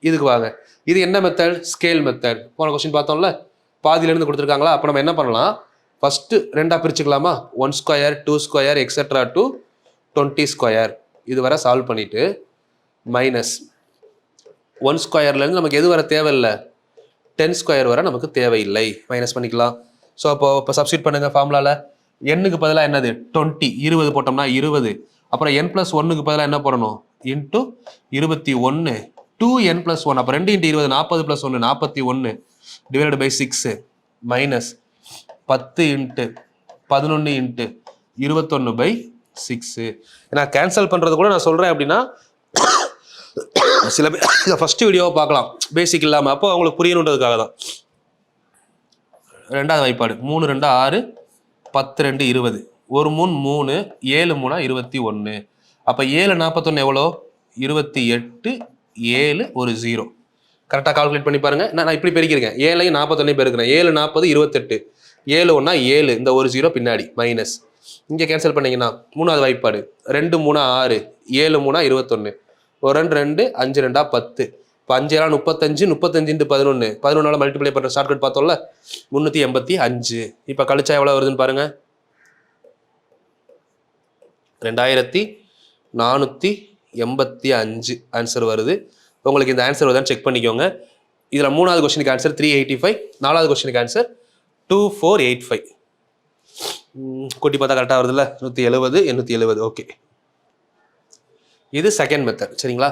இதுக்கு வாங்க. இது என்ன மெத்தட்? Scale method. போன கொஸ்டின் பார்த்தோம்ல, பாதியிலேருந்து கொடுத்துருக்காங்களா? அப்போ நம்ம என்ன பண்ணலாம்? ஃபஸ்ட்டு ரெண்டாக பிரிச்சுக்கலாமா? 1 square 2 square etcetera to 20 square இது வரை சால்வ் பண்ணிவிட்டு மைனஸ் 1 ஸ்கொயர்லேருந்து நமக்கு எது வர தேவையில்லை? 10 ஸ்கொயர் வரை நமக்கு தேவையில்லை. மைனஸ் பண்ணிக்கலாம். ஸோ இப்போ சப்ஸ்டியூட் பண்ணுங்கள் ஃபார்முலாவில். எண்ணுக்கு பதிலாக என்னது? 20. 20 போட்டோம்னா 20. அப்புறம் n+1க்கு பதிலாக என்ன போடணும்? Into 21 2n+1. அப்போ 2 × 20 40 + 1 41 டிவைடட் பை 6 மைனஸ் 10 × 11 × 21/6. நான் கேன்சல் பண்ணுறது கூட நான் சொல்கிறேன் அப்படின்னா சில பேர் இதை ஃபஸ்ட்டு வீடியோவை பார்க்கலாம் பேசிக் இல்லாமல், அப்போ அவங்களுக்கு புரியணுன்றதுக்காக தான். ரெண்டாவது வாய்ப்பாடு 3 2 6 10 2 20 1 3 3 7 3 21. அப்போ 7 41 எவ்வளோ? 28 7 ஒரு 0. கரெக்டாக கால்குலேட் பண்ணி பாருங்கள். நான் இப்படி பெருக்கிருக்கேன். 7ஐயும் 41 பெருக்கிறேன். 7 40 28 7 1 7 இந்த ஒரு 0 பின்னாடி மைனஸ். இங்கே கேன்சல் பண்ணிங்கன்னா மூணாவது வாய்ப்பாடு 2 3 6 7 3 21 ஒரு 2 2 5 2 10. இப்போ 5 35 35 × 11 11 மல்டிப்ளை பண்ணுற ஷார்ட்கட் பார்த்தோம்ல 385. இப்போ கழிச்சா எவ்வளோ வருதுன்னு பாருங்கள். 2485 ஆன்சர் வருது. உங்களுக்கு இந்த ஆன்சர் வருதான்னு செக் பண்ணிக்கோங்க. இதில் மூணாவது கொஸ்டினுக்கு ஆன்சர் 385, நாலாவது கொஸ்டினுக்கு ஆன்சர் 2485. கூட்டி பார்த்தா கரெக்டாக வருதுல்ல? 170 870. ஓகே, இது செகண்ட் மெத்தட். சரிங்களா?